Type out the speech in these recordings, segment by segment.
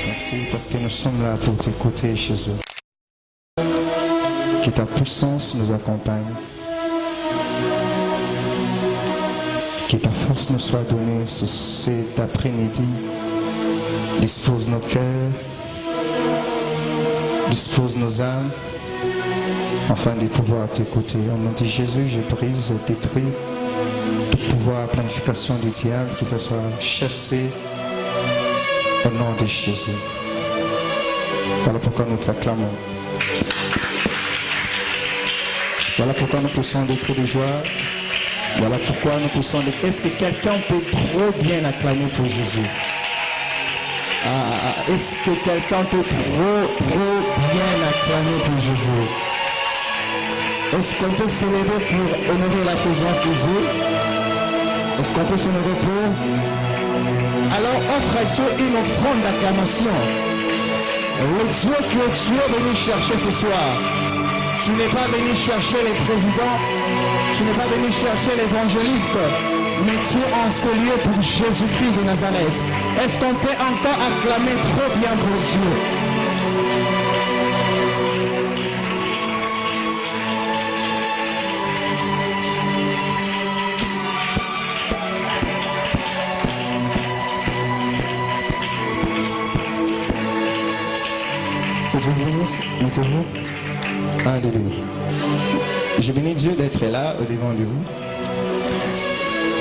Merci parce que nous sommes là pour t'écouter, Jésus. Que ta puissance nous accompagne. Que ta force nous soit donnée cet après-midi. Dispose nos cœurs, dispose nos âmes, afin de pouvoir t'écouter. Au nom de Jésus, je brise et détruis tout pouvoir, planification du diable, que ça soit chassé au nom de Jésus. Voilà pourquoi nous t'acclamons. Voilà pourquoi nous poussons des cris de joie. Voilà pourquoi nous poussons des... Est-ce que quelqu'un peut trop bien acclamer pour Jésus? Est-ce que quelqu'un peut trop bien acclamer pour Jésus? Est-ce qu'on peut s'élever pour honorer la présence de Dieu? Est-ce qu'on peut s'élever pour... Alors offre à Dieu une offrande d'acclamation. Le Dieu que tu es venu chercher ce soir. Tu n'es pas venu chercher les présidents, tu n'es pas venu chercher l'évangéliste, mais tu es en ce lieu pour Jésus-Christ de Nazareth. Est-ce qu'on peut encore acclamer trop bien pour Dieu? Que Dieu vous bénisse, mettez-vous. Alléluia. Je bénis Dieu d'être là au devant de vous,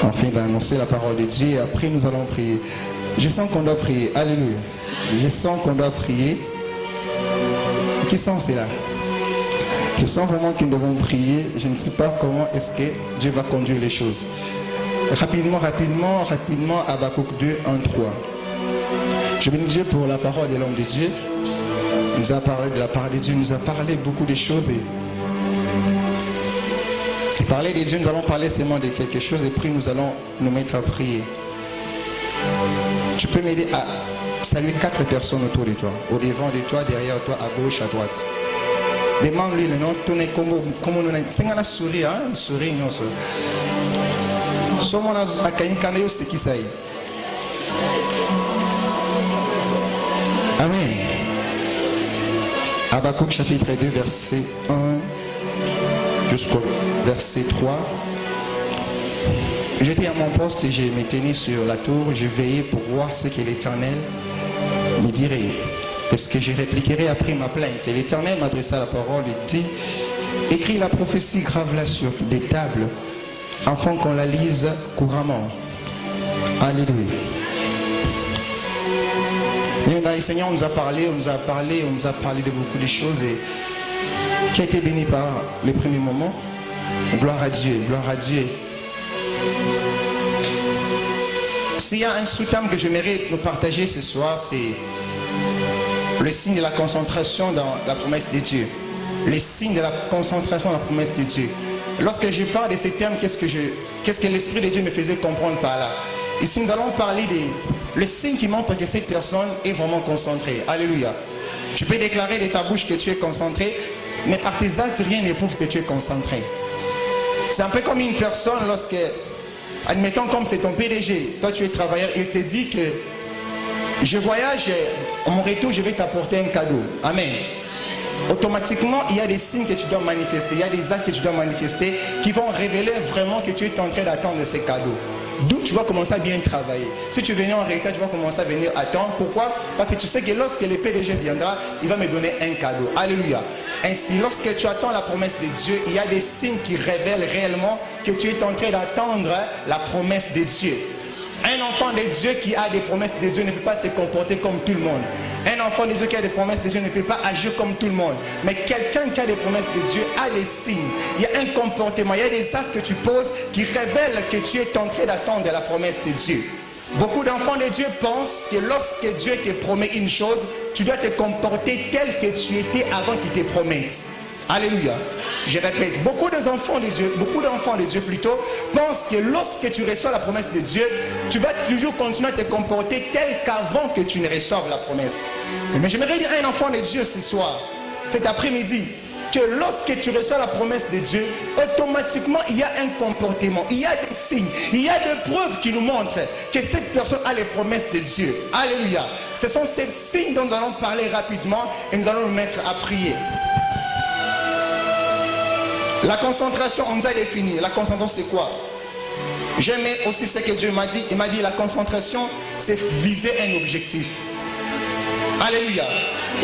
afin d'annoncer la parole de Dieu, et après nous allons prier. Je sens qu'on doit prier. Alléluia. Je sens qu'on doit prier. Qui sent cela? Je sens vraiment que nous devons prier. Je ne sais pas comment est-ce que Dieu va conduire les choses. Rapidement, Habakkuk 2, 1, 3. Je bénis Dieu pour la parole de l'homme de Dieu. Il nous a parlé de la parole de Dieu, il nous a parlé beaucoup de choses. Et parler de Dieu, nous allons parler seulement de quelque chose et puis nous allons nous mettre à prier. Tu peux m'aider à saluer 4 personnes autour de toi, au devant de toi, derrière toi, à gauche, à droite. Demande-lui le nom, tourne comme nous. C'est un sourire, un sourire, non. Sommes à Kaïnkanayo, c'est qui ça y est? Amen. Habakkuk chapitre 2, verset 1 jusqu'au verset 3. J'étais à mon poste et je me tenais sur la tour. Je veillais pour voir ce que l'Éternel me dirait. Est-ce que je répliquerai après ma plainte? Et l'Éternel m'adressa la parole et dit: écris la prophétie, grave-la sur des tables, afin qu'on la lise couramment. Alléluia. Dans le Seigneur, on nous a parlé de beaucoup de choses et qui a été béni par les premiers moments. Gloire à Dieu, gloire à Dieu. S'il y a un sous-thème que j'aimerais nous partager ce soir, c'est le signe de la concentration dans la promesse de Dieu. Le signe de la concentration dans la promesse de Dieu. Lorsque je parle de ces termes, qu'est-ce que l'Esprit de Dieu me faisait comprendre par là? Ici, nous allons parler le signe qui montre que cette personne est vraiment concentrée. Alléluia. Tu peux déclarer de ta bouche que tu es concentré, mais par tes actes, rien ne prouve que tu es concentré. C'est un peu comme une personne lorsque, admettons comme c'est ton PDG, toi tu es travailleur, il te dit que je voyage, à mon retour je vais t'apporter un cadeau. Amen. Automatiquement, il y a des signes que tu dois manifester, il y a des actes que tu dois manifester qui vont révéler vraiment que tu es en train d'attendre ces cadeaux. D'où tu vas commencer à bien travailler. Si tu venais en retard, tu vas commencer à venir attendre. Pourquoi? Parce que tu sais que lorsque le PDG viendra, il va me donner un cadeau. Alléluia. Ainsi, lorsque tu attends la promesse de Dieu, il y a des signes qui révèlent réellement que tu es en train d'attendre la promesse de Dieu. Un enfant de Dieu qui a des promesses de Dieu ne peut pas se comporter comme tout le monde. Un enfant de Dieu qui a des promesses de Dieu ne peut pas agir comme tout le monde. Mais quelqu'un qui a des promesses de Dieu a des signes. Il y a un comportement, il y a des actes que tu poses qui révèlent que tu es en train d'attendre la promesse de Dieu. Beaucoup d'enfants de Dieu pensent que lorsque Dieu te promet une chose, tu dois te comporter tel que tu étais avant qu'il te promette. Alléluia. Je répète, beaucoup d'enfants de Dieu plutôt pensent que lorsque tu reçois la promesse de Dieu, tu vas toujours continuer à te comporter tel qu'avant que tu ne reçoives la promesse. Mais j'aimerais dire à un enfant de Dieu ce soir, cet après-midi, que lorsque tu reçois la promesse de Dieu, automatiquement il y a un comportement, il y a des signes, il y a des preuves qui nous montrent que cette personne a les promesses de Dieu. Alléluia. Ce sont ces signes dont nous allons parler rapidement et nous allons nous mettre à prier. La concentration, on nous a défini. La concentration, c'est quoi? J'aimais aussi ce que Dieu m'a dit. Il m'a dit la concentration, c'est viser un objectif. Alléluia.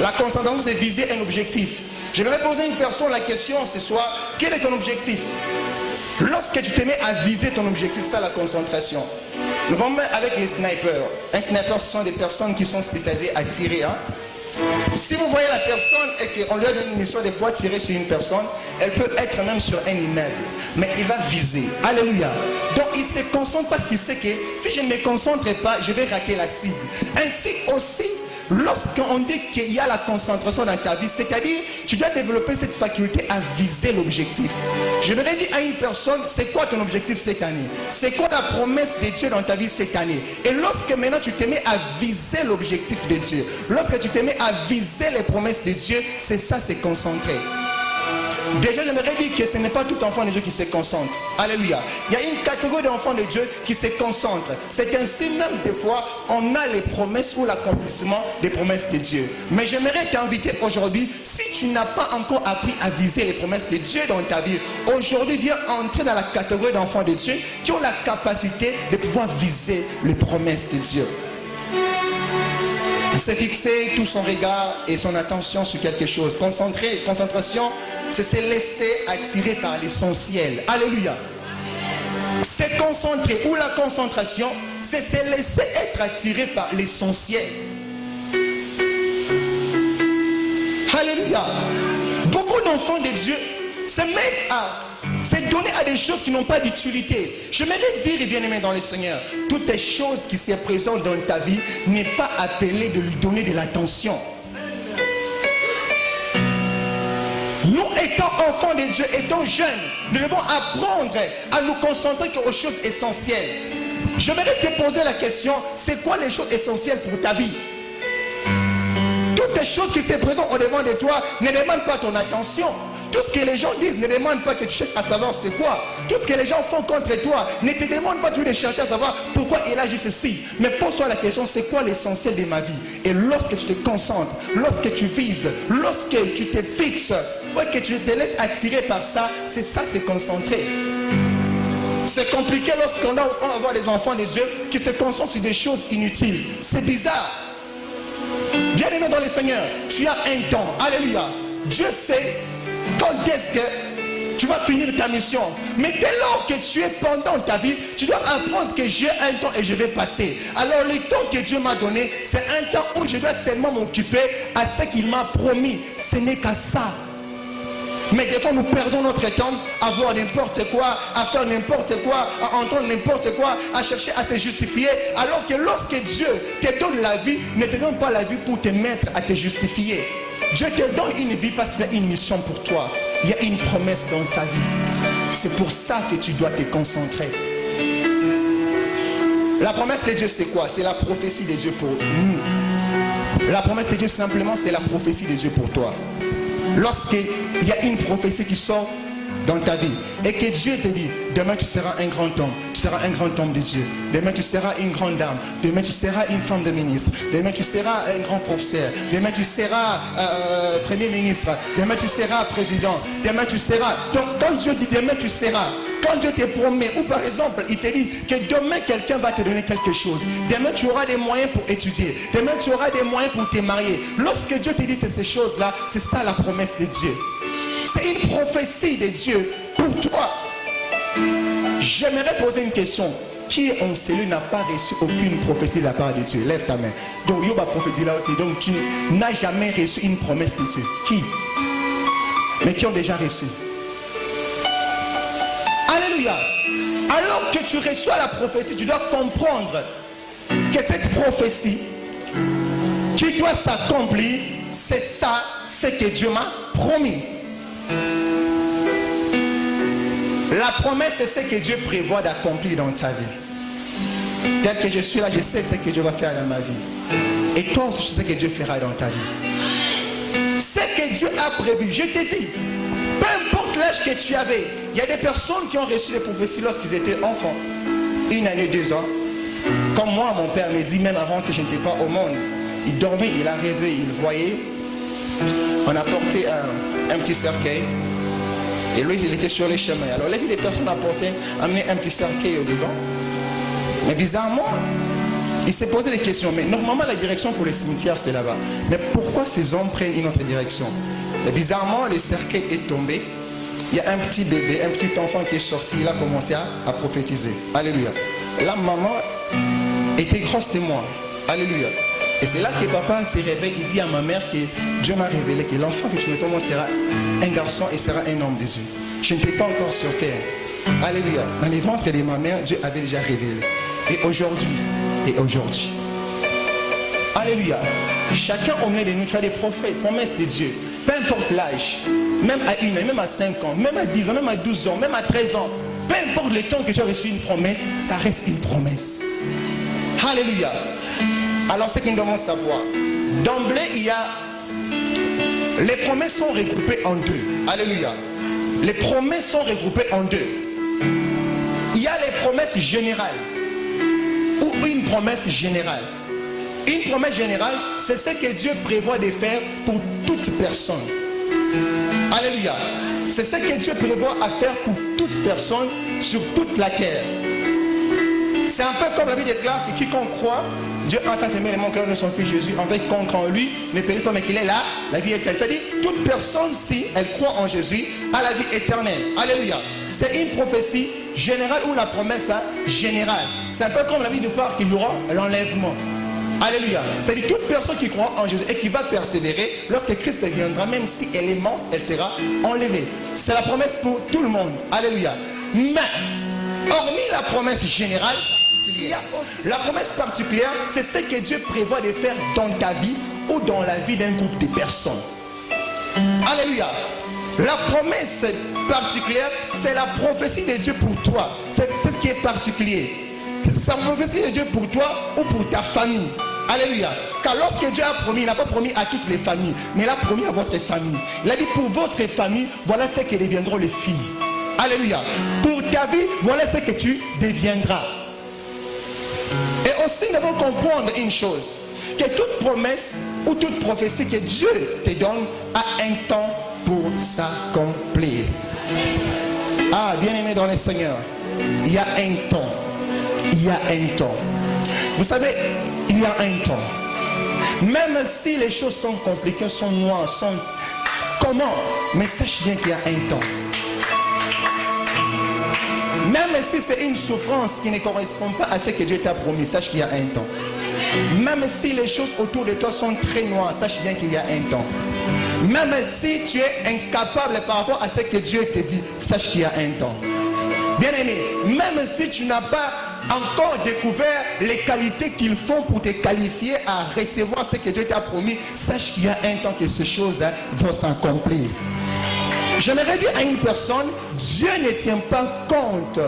La concentration, c'est viser un objectif. Je vais poser à une personne la question ce soir, quel est ton objectif? Lorsque tu te mets à viser ton objectif, c'est ça la concentration. Nous vont mettre avec les snipers. Un sniper, ce sont des personnes qui sont spécialisées à tirer. Si vous voyez la personne et qu'on lui a donné une mission de pouvoir tirer sur une personne, elle peut être même sur un immeuble, mais il va viser. Alléluia. Donc il se concentre parce qu'il sait que si je ne me concentre pas, je vais rater la cible. Ainsi aussi, lorsqu'on dit qu'il y a la concentration dans ta vie, c'est-à-dire tu dois développer cette faculté à viser l'objectif. Je voudrais dire à une personne, c'est quoi ton objectif cette année? C'est quoi la promesse de Dieu dans ta vie cette année? Et lorsque maintenant tu te mets à viser l'objectif de Dieu, lorsque tu te mets à viser les promesses de Dieu, c'est ça, c'est concentrer. Déjà, j'aimerais dire que ce n'est pas tout enfant de Dieu qui se concentre. Alléluia. Il y a une catégorie d'enfants de Dieu qui se concentrent. C'est ainsi même des fois, on a les promesses ou l'accomplissement des promesses de Dieu. Mais j'aimerais t'inviter aujourd'hui, si tu n'as pas encore appris à viser les promesses de Dieu dans ta vie, aujourd'hui, viens entrer dans la catégorie d'enfants de Dieu qui ont la capacité de pouvoir viser les promesses de Dieu. C'est fixer tout son regard et son attention sur quelque chose. Concentration, c'est se laisser attirer par l'essentiel. Alléluia. Se concentrer ou la concentration, c'est se laisser être attiré par l'essentiel. Alléluia. Beaucoup d'enfants de Dieu se mettent à se donner à des choses qui n'ont pas d'utilité. J'aimerais dire, bien aimé dans le Seigneur, toutes les choses qui se présentent dans ta vie n'est pas appelé de lui donner de l'attention. Nous étant enfants de Dieu, étant jeunes, nous devons apprendre à nous concentrer aux choses essentielles. J'aimerais te poser la question, c'est quoi les choses essentielles pour ta vie? Toutes les choses qui se présentent au-devant de toi ne demandent pas ton attention. Tout ce que les gens disent ne demande pas que tu cherches à savoir c'est quoi. Tout ce que les gens font contre toi ne te demande pas de chercher à savoir pourquoi il a dit ceci. Mais pose-toi la question, c'est quoi l'essentiel de ma vie? Et lorsque tu te concentres, lorsque tu vises, lorsque tu te fixes, que tu te laisses attirer par ça, c'est ça, c'est concentrer. C'est compliqué lorsqu'on voit des enfants de Dieu qui se concentrent sur des choses inutiles. C'est bizarre. Bien aimé dans le Seigneur, tu as un temps. Alléluia. Dieu sait quand est-ce que tu vas finir ta mission. Mais dès lors que tu es pendant ta vie, tu dois apprendre que j'ai un temps et je vais passer. Alors le temps que Dieu m'a donné, c'est un temps où je dois seulement m'occuper à ce qu'il m'a promis. Ce n'est qu'à ça. Mais des fois nous perdons notre temps à voir n'importe quoi, à faire n'importe quoi, à entendre n'importe quoi, à chercher à se justifier. Alors que lorsque Dieu te donne la vie, ne te donne pas la vie pour te mettre à te justifier. Dieu te donne une vie parce qu'il a une mission pour toi. Il y a une promesse dans ta vie. C'est pour ça que tu dois te concentrer. La promesse de Dieu, c'est quoi? C'est la prophétie de Dieu pour nous. La promesse de Dieu, simplement, c'est la prophétie de Dieu pour toi. Lorsqu'il y a une prophétie qui sort dans ta vie et que Dieu te dit, demain tu seras un grand homme, tu seras un grand homme de Dieu, demain tu seras une grande dame, demain tu seras une femme de ministre, demain tu seras un grand professeur, demain tu seras premier ministre, demain tu seras président, demain tu seras. Donc quand Dieu dit demain tu seras, quand Dieu te promet, ou par exemple il te dit que demain quelqu'un va te donner quelque chose, demain tu auras des moyens pour étudier, demain tu auras des moyens pour te marier. Lorsque Dieu te dit ces choses-là, c'est ça la promesse de Dieu. C'est une prophétie de Dieu pour toi. J'aimerais poser une question. Qui en cellule n'a pas reçu aucune prophétie de la part de Dieu? Lève ta main. Donc, Yoba prophétie là, donc tu n'as jamais reçu une promesse de Dieu. Qui? Mais qui ont déjà reçu? Alléluia. Alors que tu reçois la prophétie, tu dois comprendre que cette prophétie qui doit s'accomplir, c'est ça, c'est que Dieu m'a promis. La promesse, c'est ce que Dieu prévoit d'accomplir dans ta vie. Tel que je suis là, je sais ce que Dieu va faire dans ma vie. Et toi aussi, tu sais ce que Dieu fera dans ta vie. Ce que Dieu a prévu, je te dis, Peu importe l'âge que tu avais, il y a des personnes qui ont reçu des prophéties lorsqu'ils étaient enfants. 1 année, 2 ans. Comme moi, mon père me dit, même avant que je n'étais pas au monde, il dormait, il a rêvé, il voyait. On a porté un petit cercueil. Et lui, il était sur les chemins. Alors, les personnes amenaient un petit cercueil au devant. Mais bizarrement, il s'est posé des questions. Mais normalement, la direction pour les cimetières, c'est là-bas. Mais pourquoi ces hommes prennent une autre direction? Et bizarrement, le cercueil est tombé. Il y a un petit bébé, un petit enfant qui est sorti. Il a commencé à prophétiser. Alléluia. La maman était grosse de moi. Alléluia. Et c'est là que papa s'est réveillé. Il dit à ma mère que Dieu m'a révélé que l'enfant que tu me donnes sera un garçon et sera un homme de Dieu. Je n'étais pas encore sur terre. Alléluia. Dans les ventres de ma mère, Dieu avait déjà révélé. Et aujourd'hui, alléluia. Chacun au milieu de nous, tu as des prophètes, promesses de Dieu. Peu importe l'âge, même à 1 an, même à 5 ans, même à 10 ans, même à 12 ans, même à 13 ans. Peu importe le temps que tu as reçu une promesse, ça reste une promesse. Alléluia. Alors, ce que nous devons savoir, d'emblée, les promesses sont regroupées en deux. Alléluia. Les promesses sont regroupées en deux. Il y a les promesses générales ou une promesse générale. Une promesse générale, c'est ce que Dieu prévoit de faire pour toute personne. Alléluia. C'est ce que Dieu prévoit à faire pour toute personne sur toute la terre. C'est un peu comme la Bible déclare que quiconque croit, Dieu entend aimer les cœur de son fils Jésus, en fait qu'on croit en lui, ne périsse pas mais qu'il est là, la vie éternelle. C'est-à-dire, toute personne, si elle croit en Jésus, a la vie éternelle. Alléluia. C'est une prophétie générale ou la promesse générale. C'est un peu comme la Bible nous parle qu'il y aura l'enlèvement. Alléluia. C'est-à-dire, toute personne qui croit en Jésus et qui va persévérer, lorsque Christ viendra, même si elle est morte, elle sera enlevée. C'est la promesse pour tout le monde. Alléluia. Mais, hormis la promesse générale, il y a aussi la promesse particulière, c'est ce que Dieu prévoit de faire dans ta vie ou dans la vie d'un groupe de personnes. Alléluia. La promesse particulière, c'est la prophétie de Dieu pour toi. C'est ce qui est particulier. C'est la prophétie de Dieu pour toi ou pour ta famille. Alléluia. Car lorsque Dieu a promis, il n'a pas promis à toutes les familles, mais il a promis à votre famille. Il a dit pour votre famille, voilà ce que deviendront les filles. Alléluia. Pour ta vie, voilà ce que tu deviendras. Et aussi, nous devons comprendre une chose, que toute promesse ou toute prophétie que Dieu te donne a un temps pour s'accomplir. Ah, bien-aimé dans le Seigneur, il y a un temps. Il y a un temps. Vous savez, il y a un temps. Même si les choses sont compliquées, sont noires, sont... Comment? Mais sache bien qu'il y a un temps. Même si c'est une souffrance qui ne correspond pas à ce que Dieu t'a promis, sache qu'il y a un temps. Même si les choses autour de toi sont très noires, sache bien qu'il y a un temps. Même si tu es incapable par rapport à ce que Dieu te dit, sache qu'il y a un temps. Bien-aimé, même si tu n'as pas encore découvert les qualités qu'il faut pour te qualifier à recevoir ce que Dieu t'a promis, sache qu'il y a un temps que ces choses vont s'accomplir. J'aimerais dire à une personne, Dieu ne tient pas compte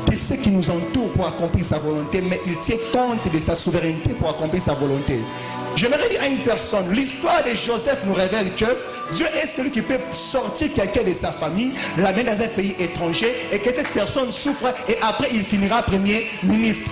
de ce qui nous entoure pour accomplir sa volonté, mais il tient compte de sa souveraineté pour accomplir sa volonté. J'aimerais dire à une personne, l'histoire de Joseph nous révèle que Dieu est celui qui peut sortir quelqu'un de sa famille, l'amener dans un pays étranger et que cette personne souffre et après il finira premier ministre.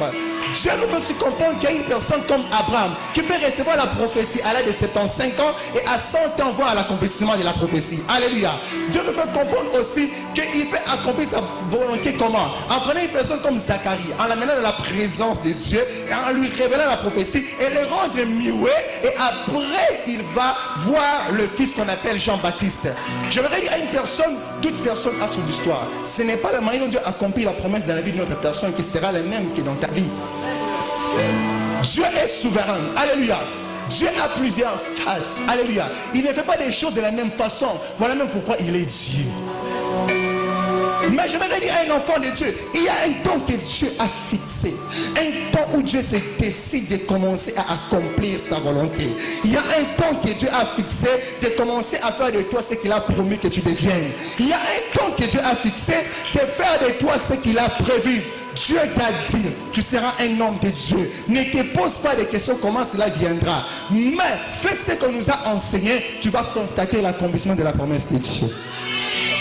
Dieu nous fait aussi comprendre qu'il y a une personne comme Abraham qui peut recevoir la prophétie à l'âge de 75 ans et à 100 ans voir l'accomplissement de la prophétie. Alléluia. Dieu nous fait comprendre aussi qu'il peut accomplir sa volonté comment? En prenant une personne comme Zacharie, en l'amenant dans la présence de Dieu et en lui révélant la prophétie et le rendre muet et après il va voir le fils qu'on appelle Jean-Baptiste. J'aimerais dire à une personne, toute personne a son histoire. Ce n'est pas la manière dont Dieu accomplit la promesse dans la vie de notre personne qui sera la même que dans ta vie. Dieu est souverain. Alléluia. Dieu a plusieurs faces. Alléluia. Il ne fait pas des choses de la même façon. Voilà même pourquoi il est Dieu. Mais je vais dire à un enfant de Dieu, il y a un temps que Dieu a fixé. Un temps où Dieu se décide de commencer à accomplir sa volonté. Il y a un temps que Dieu a fixé de commencer à faire de toi ce qu'il a promis que tu deviennes. Il y a un temps que Dieu a fixé de faire de toi ce qu'il a prévu. Dieu t'a dit, tu seras un homme de Dieu. Ne te pose pas de questions comment cela viendra. Mais fais ce qu'on nous a enseigné, tu vas constater l'accomplissement de la promesse de Dieu.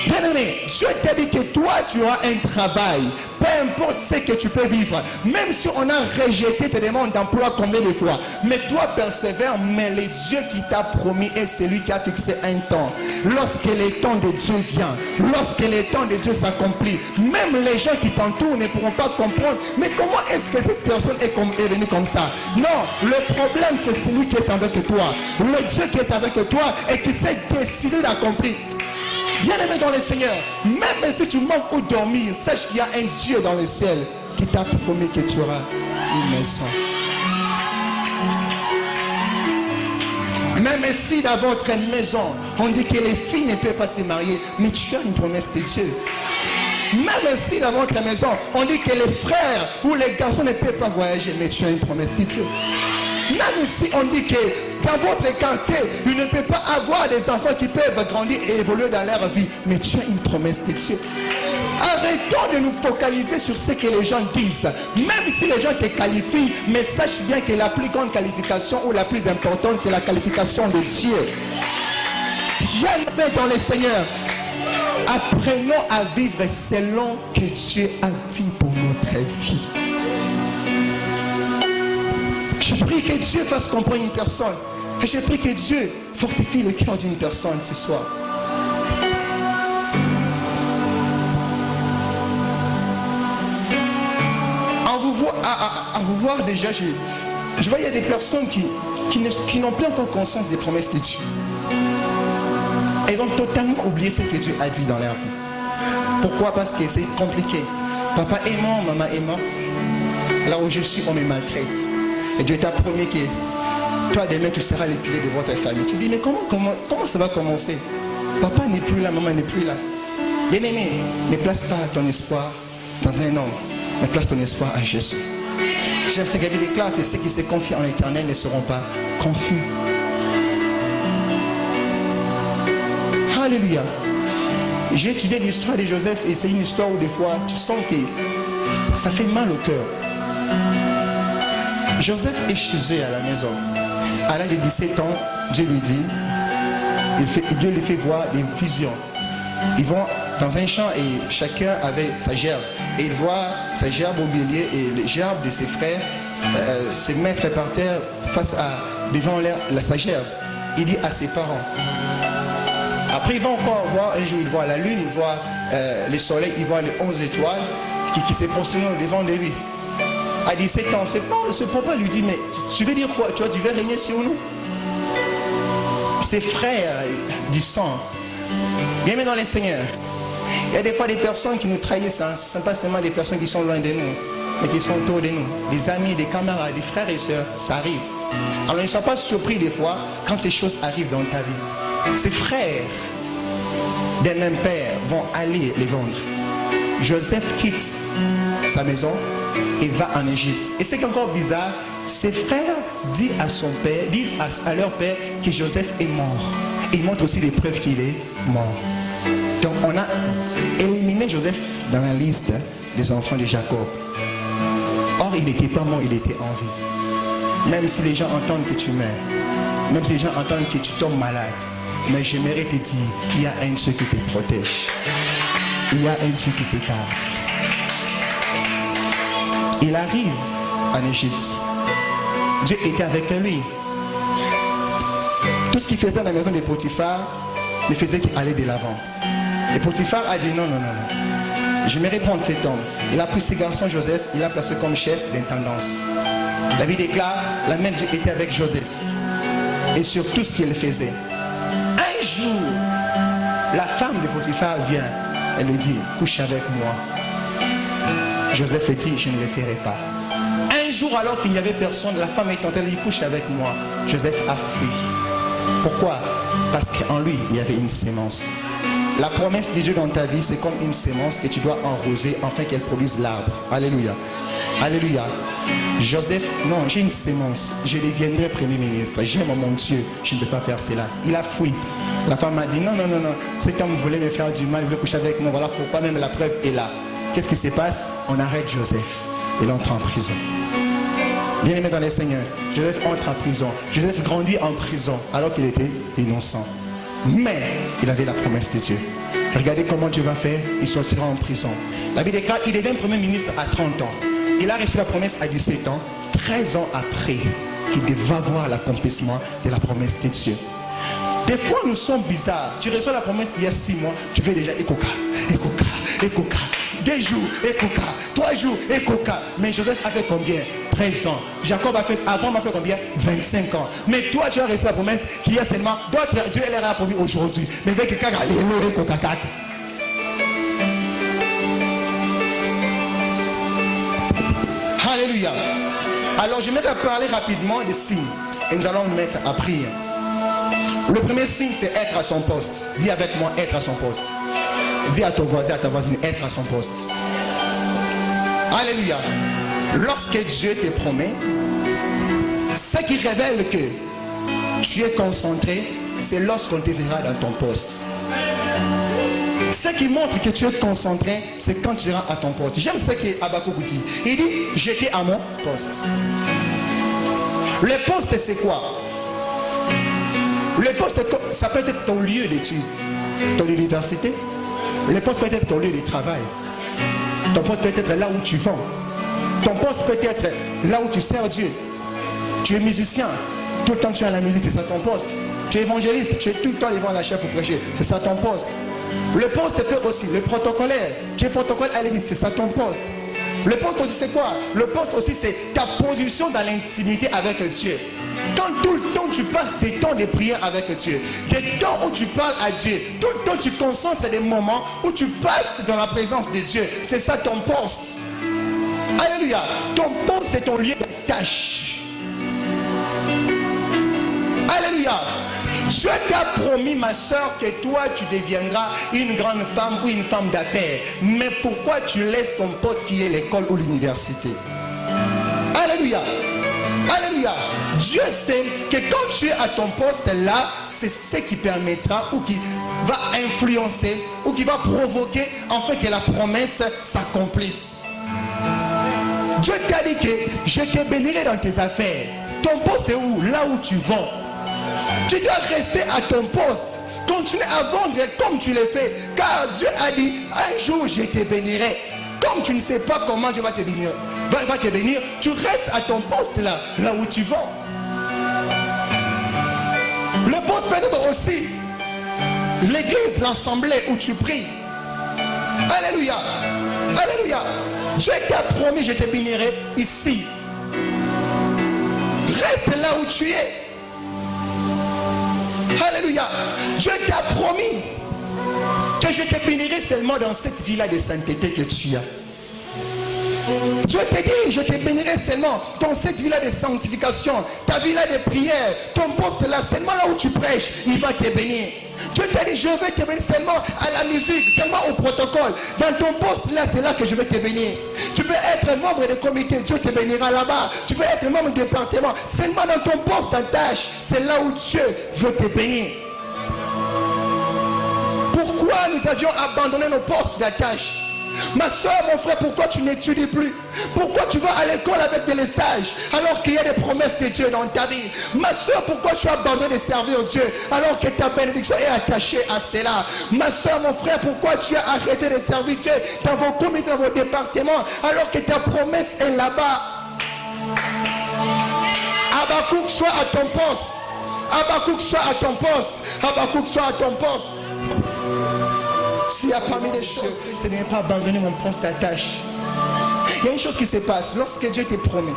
Bien-aimé, Dieu t'a dit que toi, tu as un travail. Peu importe ce que tu peux vivre. Même si on a rejeté tes demandes d'emploi combien de fois. Mais toi, persévère. Mais le Dieu qui t'a promis est celui qui a fixé un temps. Lorsque le temps de Dieu vient, lorsque le temps de Dieu s'accomplit, même les gens qui t'entourent ne pourront pas comprendre. Mais comment est-ce que cette personne est venue comme ça? Non, le problème, c'est celui qui est avec toi. Le Dieu qui est avec toi et qui s'est décidé d'accomplir. Bien-aimé dans le Seigneur, même si tu manques où dormir, sache qu'il y a un Dieu dans le ciel qui t'a promis que tu auras une maison. Même si dans votre maison, on dit que les filles ne peuvent pas se marier, mais tu as une promesse de Dieu. Même si dans votre maison, on dit que les frères ou les garçons ne peuvent pas voyager, mais tu as une promesse de Dieu. Même si on dit que dans votre quartier, il ne peut pas avoir des enfants qui peuvent grandir et évoluer dans leur vie, mais tu as une promesse de Dieu. Arrêtons de nous focaliser sur ce que les gens disent. Même si les gens te qualifient, mais sache bien que la plus grande qualification ou la plus importante, c'est la qualification de Dieu. Jamais dans le Seigneur. Apprenons à vivre selon que Dieu a dit pour notre vie. Je prie que Dieu fasse comprendre une personne. Et je prie que Dieu fortifie le cœur d'une personne ce soir. À vous voir déjà, je vois il y a des personnes qui n'ont plus encore conscience des promesses de Dieu. Elles ont totalement oublié ce que Dieu a dit dans leur vie. Pourquoi? Parce que c'est compliqué. Papa est mort, maman est morte. Là où je suis, on me maltraite. Et Dieu t'a promis que toi, demain, tu seras le pilier de votre famille. Tu dis, mais comment ça va commencer? Papa n'est plus là, maman n'est plus là. Bien-aimé, ne place pas ton espoir dans un homme, mais place ton espoir à Jésus. J'aime ce qu'il déclare que ceux qui se confient en l'Éternel ne seront pas confus. Alléluia. J'ai étudié l'histoire de Joseph et c'est une histoire où des fois, tu sens que ça fait mal au cœur. Joseph est chez eux à la maison. À l'âge de 17 ans, Dieu lui dit, Dieu lui fait voir des visions. Ils vont dans un champ et chacun avait sa gerbe. Et il voit sa gerbe au milieu et les gerbes de ses frères se mettre par terre devant sa gerbe. Il dit à ses parents. Après, il va encore voir, un jour il voit la lune, il voit le soleil, il voit les 11 étoiles qui se prosternent devant de lui. À 17 ans, ce papa lui dit, mais tu veux dire quoi? Tu veux régner sur nous? Ses frères du sang, bien dans les seigneurs. Il y a des fois des personnes qui nous trahissent, ce ne sont pas seulement des personnes qui sont loin de nous, mais qui sont autour de nous. Des amis, des camarades, des frères et sœurs, ça arrive. Alors ne sois pas surpris des fois quand ces choses arrivent dans ta vie. Ces frères des mêmes pères vont aller les vendre. Joseph quitte sa maison et va en Égypte. Et c'est encore bizarre, ses frères disent à leur père que Joseph est mort. Et ils montrent aussi les preuves qu'il est mort. Donc on a éliminé Joseph dans la liste des enfants de Jacob. Or il n'était pas mort, il était en vie. Même si les gens entendent que tu meurs, même si les gens entendent que tu tombes malade, mais j'aimerais te dire qu'il y a un Dieu qui te protège. Il y a un Dieu qui te garde. Il arrive en Égypte. Dieu était avec lui. Tout ce qu'il faisait dans la maison de Potiphar ne faisait qu'aller de l'avant. Et Potiphar a dit non. J'aimerais prendre cet homme. Il a pris ce garçon Joseph, il l'a placé comme chef d'intendance. La Bible déclare, la main de Dieu était avec Joseph. Et sur tout ce qu'il faisait. Un jour, la femme de Potiphar vient. Elle lui dit, couche avec moi. Joseph dit, je ne le ferai pas. Un jour, alors qu'il n'y avait personne, la femme est tentée, elle dit, couche avec moi. Joseph a fui. Pourquoi? Parce qu'en lui, il y avait une sémence. La promesse de Dieu dans ta vie, c'est comme une sémence que tu dois arroser afin qu'elle produise l'arbre. Alléluia. Alléluia. Joseph, non, j'ai une sémence. Je deviendrai Premier ministre. J'aime mon Dieu. Je ne peux pas faire cela. Il a fui. La femme m'a dit, non. Cet homme voulait me faire du mal, il voulait coucher avec moi. Voilà pourquoi même la preuve est là. Qu'est-ce qui se passe? On arrête Joseph. Il entre en prison. Bien aimé dans les Seigneurs, Joseph entre en prison. Joseph grandit en prison alors qu'il était innocent. Mais il avait la promesse de Dieu. Regardez comment Dieu va faire, il sortira en prison. La Bible déclare, il devient Premier ministre à 30 ans. Il a reçu la promesse à 17 ans, 13 ans après, qu'il va voir l'accomplissement de la promesse de Dieu. Des fois, nous sommes bizarres. Tu reçois la promesse il y a 6 mois, tu fais déjà Ekoka, Ekoka, Ekoka. 2 jours, Ekoka. 3 jours, Ekoka. Mais Joseph a fait combien? 13 ans. Jacob a fait, Abraham a fait combien? 25 ans. Mais toi, tu as reçu la promesse qui est seulement d'autres. Dieu leur a promis aujourd'hui. Mais avec quelqu'un qui a Ekoka. Alléluia. Alors, je vais parler rapidement des signes. Et nous allons nous mettre à prier. Le premier signe, c'est être à son poste. Dis avec moi, être à son poste. Dis à ton voisin, à ta voisine, être à son poste. Alléluia. Lorsque Dieu te promet, ce qui révèle que tu es concentré, c'est lorsqu'on te verra dans ton poste. Ce qui montre que tu es concentré, c'est quand tu seras à ton poste. J'aime ce que Habakkuk dit. Il dit, j'étais à mon poste. Le poste, c'est quoi? Le poste, ça peut être ton lieu d'étude, ton université. Le poste peut être ton lieu de travail. Ton poste peut être là où tu vends. Ton poste peut être là où tu sers Dieu. Tu es musicien, tout le temps tu es à la musique, c'est ça ton poste. Tu es évangéliste, tu es tout le temps devant la chair pour prêcher, c'est ça ton poste. Le poste peut aussi, le protocolaire, tu es protocolaire à l'église, c'est ça ton poste. Le poste aussi c'est quoi? Le poste aussi c'est ta position dans l'intimité avec Dieu. Quand tout le temps tu passes des temps de prière avec Dieu, des temps où tu parles à Dieu, tout le temps tu concentres des moments où tu passes dans la présence de Dieu, c'est ça ton poste. Alléluia. Ton poste c'est ton lieu de tâche. Alléluia. Dieu t'a promis, ma soeur, que toi tu deviendras une grande femme ou une femme d'affaires. Mais pourquoi tu laisses ton poste qui est l'école ou l'université? Alléluia. Alléluia. Dieu sait que quand tu es à ton poste là, c'est ce qui permettra ou qui va influencer ou qui va provoquer en fait que la promesse s'accomplisse. Dieu t'a dit que je te bénirai dans tes affaires. Ton poste c'est où? Là où tu vends. Tu dois rester à ton poste. Continue à vendre comme tu le fais. Car Dieu a dit, un jour je te bénirai. Comme tu ne sais pas comment Dieu va te bénir, tu restes à ton poste là où tu vends. Le poste peut être aussi l'église, l'assemblée où tu pries. Alléluia. Alléluia. Dieu t'a promis, je te bénirai ici. Reste là où tu es. Alléluia. Dieu t'a promis que je te bénirai seulement dans cette vie-là de sainteté que tu as. Dieu te dit, je te bénirai seulement dans cette vie-là de sanctification, ta vie-là de prière, ton poste là, seulement là où tu prêches, il va te bénir. Dieu t'a dit, je vais te bénir seulement à la musique, seulement au protocole. Dans ton poste là, c'est là que je vais te bénir. Tu peux être membre de comité, Dieu te bénira là-bas. Tu peux être membre du département, seulement dans ton poste, ta tâche, c'est là où Dieu veut te bénir. Pourquoi nous avions abandonné nos postes d'attache? Ma soeur, mon frère, pourquoi tu n'étudies plus? Pourquoi tu vas à l'école avec des stages alors qu'il y a des promesses de Dieu dans ta vie? Ma soeur, pourquoi tu as abandonné de servir Dieu alors que ta bénédiction est attachée à cela? Ma soeur, mon frère, pourquoi tu as arrêté de servir Dieu dans vos comités, dans vos départements alors que ta promesse est là-bas? Habakkuk, sois à ton poste. Habakkuk, sois à ton poste. Habakkuk, sois à ton poste. S'il y a parmi des choses, ce n'est pas abandonner mon poste d'attache. Il y a une chose qui se passe lorsque Dieu te promet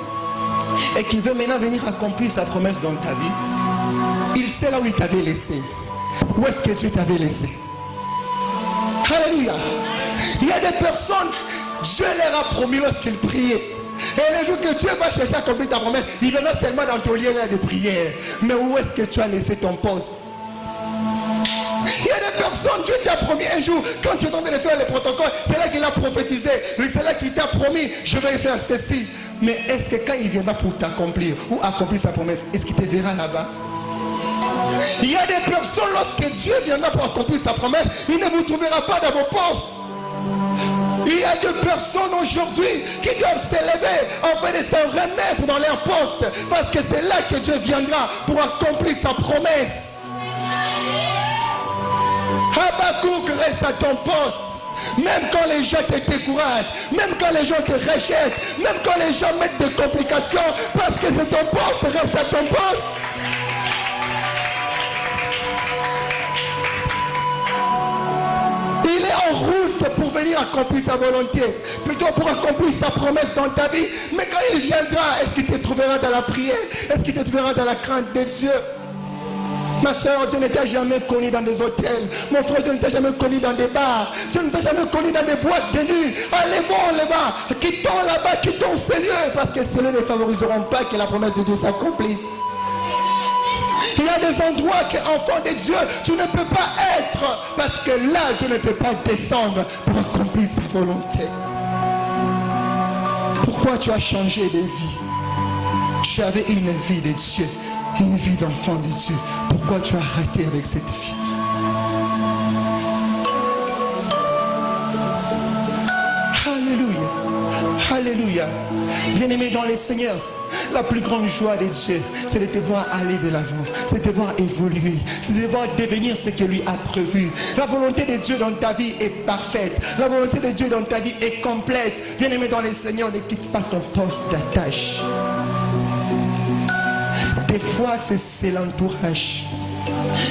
et qu'il veut maintenant venir accomplir sa promesse dans ta vie. Il sait là où il t'avait laissé. Où est-ce que Dieu t'avait laissé? Alléluia. Il y a des personnes, Dieu leur a promis lorsqu'ils priaient. Et le jour que Dieu va chercher à accomplir ta promesse, il viendra seulement dans ton lieu de prière. Mais où est-ce que tu as laissé ton poste? Il y a des personnes, Dieu t'a promis un jour, quand tu es en train de faire le protocole, c'est là qu'il a prophétisé, c'est là qu'il t'a promis, je vais faire ceci. Mais est-ce que quand il viendra pour t'accomplir ou accomplir sa promesse, est-ce qu'il te verra là-bas? Il y a des personnes, lorsque Dieu viendra pour accomplir sa promesse, il ne vous trouvera pas dans vos postes. Il y a des personnes aujourd'hui qui doivent s'élever afin de se remettre dans leur poste, parce que c'est là que Dieu viendra pour accomplir sa promesse. Habakkuk, reste à ton poste. Même quand les gens te découragent, même quand les gens te rejettent, même quand les gens mettent des complications, parce que c'est ton poste, reste à ton poste. Il est en route pour venir accomplir ta volonté, plutôt pour accomplir sa promesse dans ta vie. Mais quand il viendra, est-ce qu'il te trouvera dans la prière? Est-ce qu'il te trouvera dans la crainte de Dieu? Ma soeur, Dieu ne t'a jamais connu dans des hôtels. Mon frère, Dieu ne t'a jamais connu dans des bars. Dieu ne t'a jamais connu dans des boîtes de nuit. Allez-vous là-bas, quittons là-bas, quittons ces lieux, parce que ces lieux ne favoriseront pas que la promesse de Dieu s'accomplisse. Il y a des endroits qu'enfant de Dieu, tu ne peux pas être, parce que là, Dieu ne peut pas descendre pour accomplir sa volonté. Pourquoi tu as changé de vie? Tu avais une vie de Dieu, une vie d'enfant de Dieu. Pourquoi tu as arrêté avec cette vie? Alléluia. Alléluia. Bien-aimé dans les Seigneurs, la plus grande joie de Dieu, c'est de te voir aller de l'avant, c'est de te voir évoluer, c'est de te voir devenir ce que lui a prévu. La volonté de Dieu dans ta vie est parfaite. La volonté de Dieu dans ta vie est complète. Bien-aimé dans les Seigneurs, ne quitte pas ton poste d'attache. Des fois, c'est l'entourage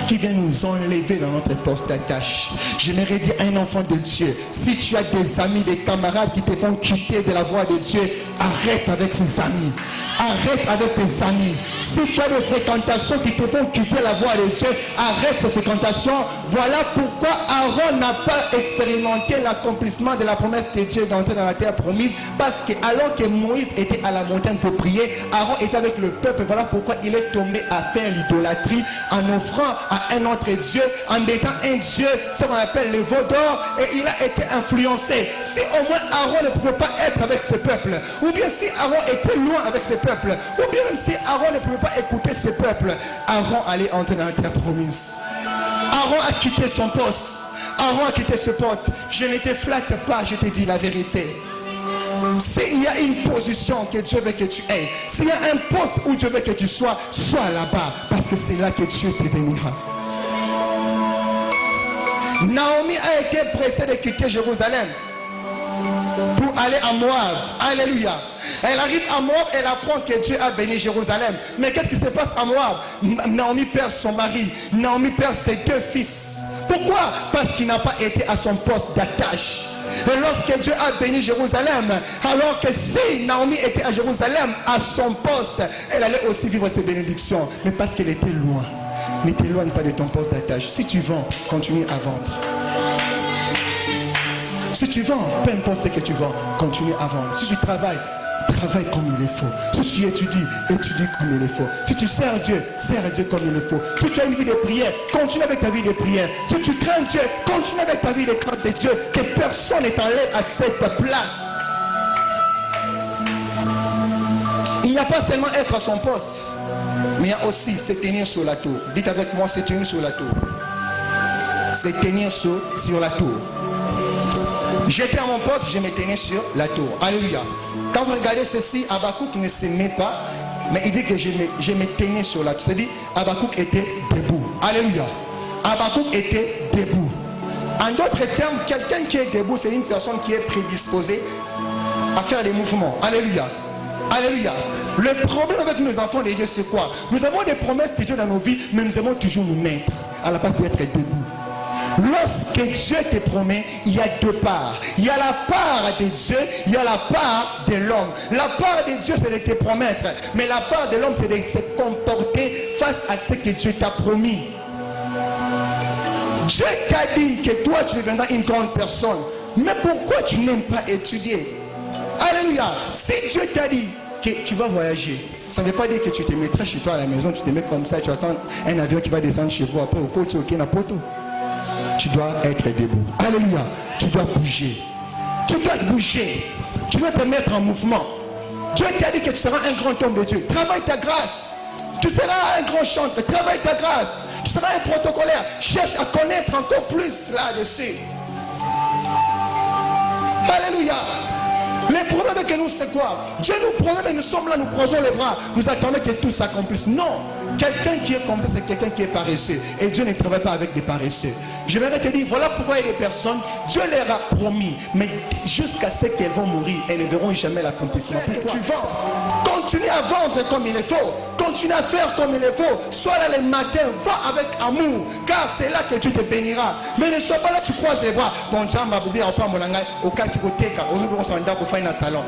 qui vient nous enlever dans notre poste d'attache. J'aimerais dire à un enfant de Dieu, si tu as des amis, des camarades qui te font quitter de la voie de Dieu, arrête avec ces amis. Arrête avec tes amis. Si tu as des fréquentations qui te font quitter la voie de Dieu, arrête ces fréquentations. Voilà pourquoi Aaron n'a pas expérimenté l'accomplissement de la promesse de Dieu d'entrer dans la terre promise. Parce que alors que Moïse était à la montagne pour prier, Aaron était avec le peuple. Voilà pourquoi il est tombé à faire l'idolâtrie en offrant à un autre Dieu, en étant un Dieu, ce qu'on appelle les veaux d'or, et il a été influencé. Si au moins Aaron ne pouvait pas être avec ce peuple, ou bien si Aaron était loin avec ce peuple, ou bien même si Aaron ne pouvait pas écouter ce peuple, Aaron allait entrer dans la terre promise. Aaron a quitté son poste. Aaron a quitté ce poste. Je ne te flatte pas, je te dis la vérité. S'il y a une position que Dieu veut que tu aies, s'il y a un poste où Dieu veut que tu sois, sois là-bas, parce que c'est là que Dieu te bénira. Naomi a été pressée de quitter Jérusalem pour aller à Moab. Alléluia. Elle arrive à Moab, elle apprend que Dieu a béni Jérusalem. Mais qu'est-ce qui se passe à Moab? Naomi perd son mari. Naomi perd ses 2 fils. Pourquoi? Parce qu'il n'a pas été à son poste d'attache. Et lorsque Dieu a béni Jérusalem, alors que si Naomi était à Jérusalem, à son poste, elle allait aussi vivre ses bénédictions. Mais parce qu'elle était loin. Ne t'éloigne pas de ton poste d'attache. Si tu vends, continue à vendre. Si tu vends, peu importe ce que tu vends, continue à vendre. Si tu travailles, travaille comme il est faut. Si tu étudies, étudie comme il est faut. Si tu sers Dieu comme il est faut. Si tu as une vie de prière, continue avec ta vie de prière. Si tu crains Dieu, continue avec ta vie de crainte de Dieu. Que personne ne t'enlève à cette place. Il n'y a pas seulement être à son poste, mais il y a aussi se tenir sur la tour. Dites avec moi, se tenir sur la tour. Se tenir sur la tour. J'étais à mon poste, je me tenais sur la tour. Alléluia. Quand vous regardez ceci, Habakkuk ne se met pas, mais il dit que je me tenais sur la tour. C'est-à-dire, Habakkuk était debout. Alléluia. Habakkuk était debout. En d'autres termes, quelqu'un qui est debout, c'est une personne qui est prédisposée à faire des mouvements. Alléluia. Alléluia. Le problème avec nos enfants de Dieu, c'est quoi? Nous avons des promesses de Dieu dans nos vies, mais nous aimons toujours nous mettre à la place d'être debout. Lorsque Dieu te promet, il y a 2 parts. Il y a la part de Dieu, il y a la part de l'homme. La part de Dieu, c'est de te promettre. Mais la part de l'homme, c'est de se comporter face à ce que Dieu t'a promis. Dieu t'a dit que toi, tu deviendras une grande personne. Mais pourquoi tu n'aimes pas étudier? Alléluia. Si Dieu t'a dit que tu vas voyager, ça ne veut pas dire que tu te mettras chez toi à la maison, tu te mets comme ça, tu attends un avion qui va descendre chez vous après au côté, au Kinapoto. Tu dois être debout. Alléluia. Tu dois bouger. Tu dois bouger. Tu dois te mettre en mouvement. Dieu t'a dit que tu seras un grand homme de Dieu. Travaille ta grâce. Tu seras un grand chanteur. Travaille ta grâce. Tu seras un protocolaire. Cherche à connaître encore plus là-dessus. Alléluia. Les problèmes avec nous, c'est quoi? Dieu nous promet, mais nous sommes là, nous croisons les bras, nous attendons que tout s'accomplisse. Non, quelqu'un qui est comme ça, c'est quelqu'un qui est paresseux. Et Dieu ne travaille pas avec des paresseux. J'aimerais te dire, voilà pourquoi il y a des personnes, Dieu leur a promis, mais jusqu'à ce qu'elles vont mourir, elles ne verront jamais l'accomplissement. Tu vends, continue à vendre comme il faut, continue à faire comme il faut. Sois là le matin, va avec amour, car c'est là que tu te béniras. Mais ne sois pas là, tu croises les bras. Bon, Jamba, Boubi, au cas tu salon.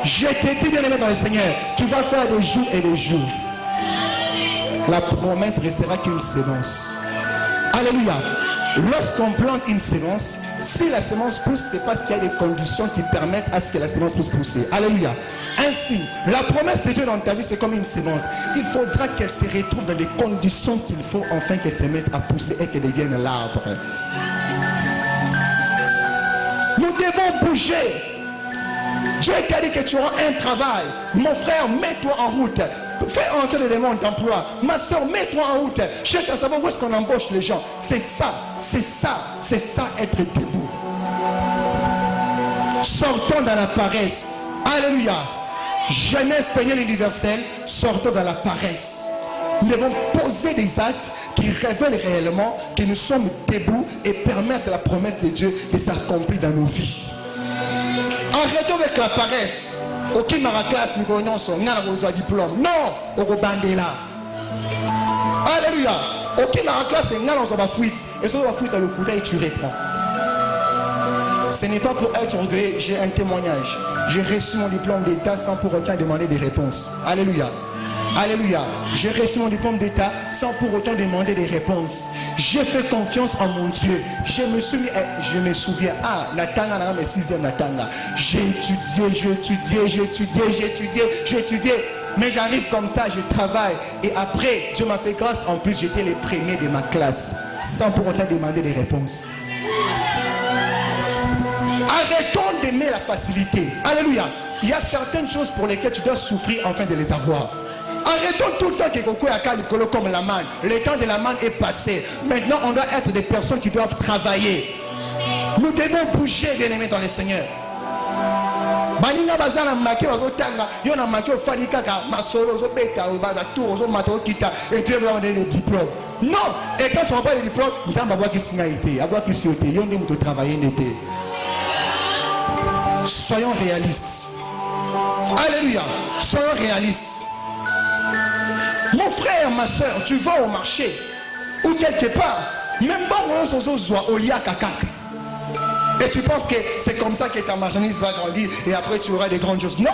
Je te dis, bien aimé dans le Seigneur, tu vas faire des jours et des jours. La promesse restera qu'une sémence. Alléluia. Lorsqu'on plante une sémence, si la sémence pousse, c'est parce qu'il y a des conditions qui permettent à ce que la sémence puisse pousser. Alléluia. Ainsi, la promesse de Dieu dans ta vie, c'est comme une sémence. Il faudra qu'elle se retrouve dans les conditions qu'il faut afin qu'elle se mette à pousser et qu'elle devienne l'arbre. Nous devons bouger. Dieu t'a dit que tu auras un travail. Mon frère, mets-toi en route. Fais entrer le demande d'emploi. Ma soeur, mets-toi en route. Cherche à savoir où est-ce qu'on embauche les gens. C'est ça être debout. Sortons dans la paresse. Alléluia. Jeunesse peignée universelle, sortons dans la paresse. Nous devons poser des actes qui révèlent réellement que nous sommes debout et permettre à la promesse de Dieu de s'accomplir dans nos vies. Arrêtons avec la paresse. Aucun maraclasse, nous connaissons, nous avons un diplôme. Non, au bandela. Alléluia. Aucun maraclasse, nous avons un fuite. Et si on a fuite, le côté, tu réponds. Ce n'est pas pour être orgueilleux, j'ai un témoignage. J'ai reçu mon diplôme d'État sans pour autant demander des réponses. Alléluia. Alléluia. J'ai reçu mon diplôme d'État sans pour autant demander des réponses. J'ai fait confiance en mon Dieu. Je me souviens, Natanga, mais 6e Natanga. J'ai étudié. Mais j'arrive comme ça, je travaille. Et après, Dieu m'a fait grâce. En plus, j'étais les premiers de ma classe. Sans pour autant demander des réponses. Arrêtons d'aimer la facilité. Alléluia. Il y a certaines choses pour lesquelles tu dois souffrir afin de les avoir. Arrêtons tout le temps que Goku a Kalikolo comme la manne. Le temps de la manne est passé. Maintenant, on doit être des personnes qui doivent travailler. Nous devons bouger, bien-aimés dans le Seigneur. Baninga bazana maki bazotanga yona maki ofani kaka masolo zobeta obaza tout ozomato kita et Dieu va donner le diplôme. Non, et quand tu vas pas le diplôme, nous allons avoir qui singaité, avoir qui sioté, yonde muto travailler n'était. Soyons réalistes. Alléluia. Soyons réalistes. Mon frère, ma soeur, tu vas au marché ou quelque part, même pas moi au lia kakak. Et tu penses que c'est comme ça que ta marchandise va grandir et après tu auras des grandes choses. Non,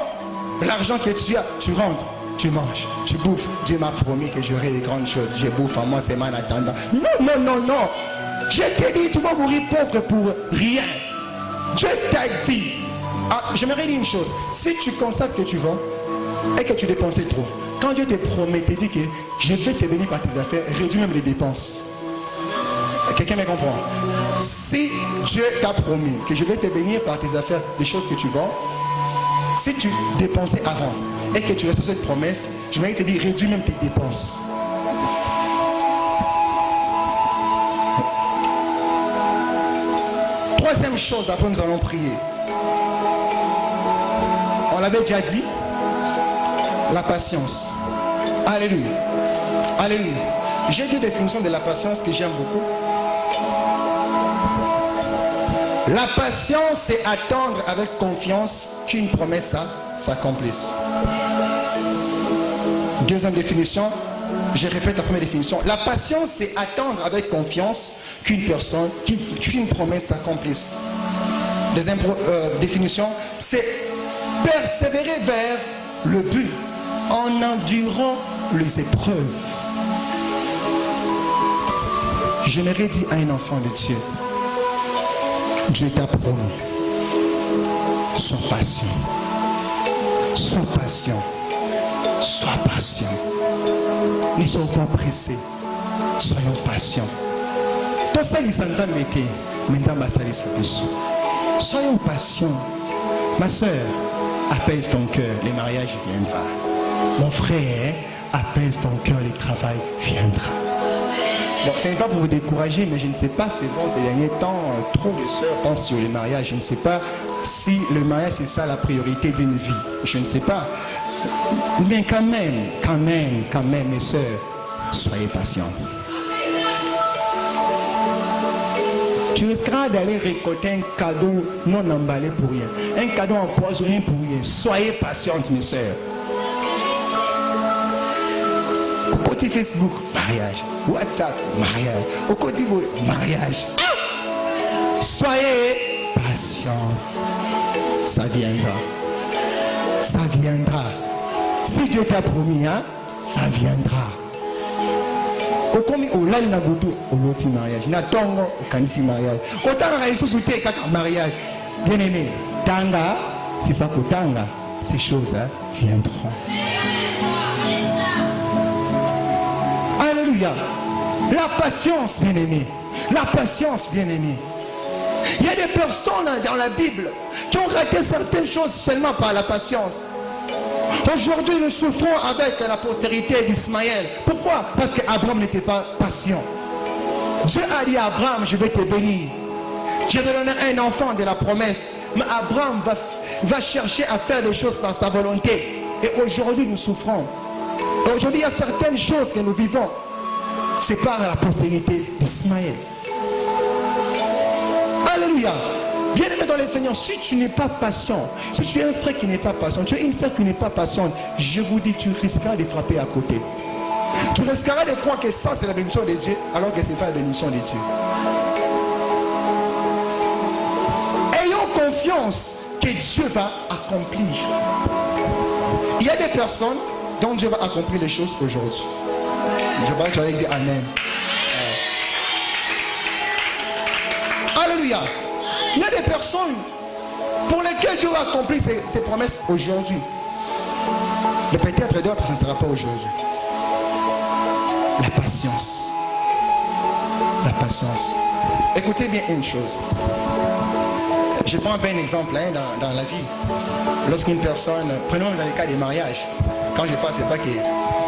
l'argent que tu as, tu rentres, tu manges, tu bouffes. Dieu m'a promis que j'aurai des grandes choses. Je bouffe en moi, c'est mal attendant. Non. Je t'ai dit, tu vas mourir pauvre pour rien. Dieu t'a dit. J'aimerais dire une chose. Si tu constates que tu vends et que tu dépensais trop, quand Dieu te promet, te dit que je vais te bénir par tes affaires, réduis même les dépenses. Quelqu'un me comprend? Si Dieu t'a promis que je vais te bénir par tes affaires, des choses que tu vends, si tu dépensais avant et que tu restes sur cette promesse, je vais te dire réduis même tes dépenses. Troisième chose, après nous allons prier. On l'avait déjà dit, la patience. Alléluia. Alléluia. J'ai deux définitions de la patience que j'aime beaucoup. La patience, c'est attendre avec confiance qu'une promesse s'accomplisse. Deuxième définition, je répète la première définition. La patience, c'est attendre avec confiance qu'une promesse s'accomplisse. Deuxième définition, c'est persévérer vers le but en endurant les épreuves. J'aimerais dire à un enfant de Dieu, Dieu t'a promis. Sois patient. Sois patient. Sois patient. Ne soyons pas pressés. Soyons patients. Soyons patients. Ma soeur, apaise ton cœur, les mariages viendront. Mon frère, apaise ton cœur, le travail viendra. Bon, ce n'est pas pour vous décourager, mais je ne sais pas, c'est bon, ces derniers temps, trop de sœurs pensent sur les mariages. Je ne sais pas si le mariage c'est ça la priorité d'une vie. Je ne sais pas. Mais quand même, mes sœurs, soyez patientes. Tu risqueras d'aller récolter un cadeau non emballé pour rien. Un cadeau empoisonné pour rien. Soyez patientes, mes sœurs. Au côté Facebook, mariage. WhatsApp, mariage. Au côté mariage. Soyez patientes. Ça viendra. Ça viendra. Si Dieu t'a promis, hein, ça viendra. Comme au lal na butu au loti mariage na tongo au kanisi mariage kotanga na isusu te kaka mariage bien aimé tanga c'est ça kotanga ces choses hein, viendront. Alléluia. La patience bien aimé, la patience bien aimé. Il y a des personnes dans la Bible qui ont raté certaines choses seulement par la patience. Aujourd'hui, nous souffrons avec la postérité d'Ismaël. Pourquoi? Parce qu'Abraham n'était pas patient. Dieu a dit à Abraham, je vais te bénir. Je vais donner un enfant de la promesse. Mais Abraham va chercher à faire des choses par sa volonté. Et aujourd'hui, nous souffrons. Aujourd'hui, il y a certaines choses que nous vivons. C'est par la postérité d'Ismaël. Alléluia. Bien-aimé dans le Seigneur, si tu n'es pas patient, si tu es un frère qui n'est pas patient, tu es une sœur qui n'est pas patiente, je vous dis, tu risqueras de frapper à côté. Tu risqueras de croire que ça c'est la bénédiction de Dieu, alors que ce n'est pas la bénédiction de Dieu. Ayons confiance que Dieu va accomplir. Il y a des personnes dont Dieu va accomplir les choses aujourd'hui. Je vais te dire Amen. Alléluia. Il y a des personnes pour lesquelles Dieu va accomplir ses promesses aujourd'hui. Mais peut-être d'autres, ce ne sera pas aujourd'hui. La patience. La patience. Écoutez bien une chose. Je prends un exemple hein, dans la vie. Lorsqu'une personne, prenons dans les cas des mariages. Quand je parle, c'est pas que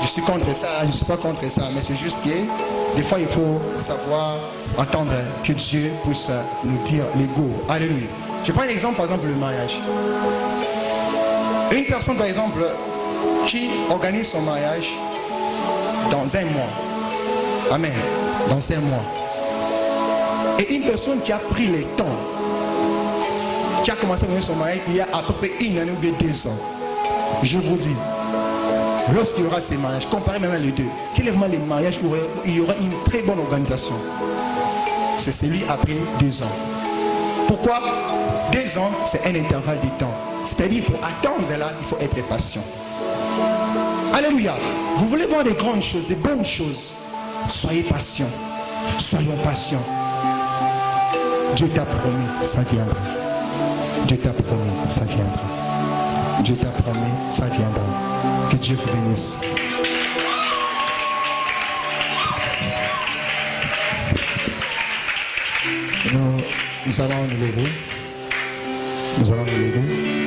je suis contre ça, je ne suis pas contre ça, mais c'est juste que des fois il faut savoir entendre que Dieu puisse nous dire les go. Alléluia. Je prends un exemple, par exemple, le mariage. Une personne, par exemple, qui organise son mariage dans un mois. Amen. Dans un mois. Et une personne qui a pris le temps, qui a commencé à organiser son mariage il y a à peu près 1 année ou 2 ans. Je vous dis, lorsqu'il y aura ces mariages, comparez maintenant les deux. Quel est vraiment les mariages où il y aura une très bonne organisation? C'est celui après 2 ans. Pourquoi? 2 ans, c'est un intervalle de temps. C'est-à-dire, pour attendre là, il faut être patient. Alléluia. Vous voulez voir des grandes choses, des bonnes choses. Soyez patients. Soyons patients. Dieu t'a promis, ça viendra. Dieu t'a promis, ça viendra. Dieu t'a promis, ça viendra. Que Dieu vous bénisse. Nous allons nous lever. Nous allons nous lever.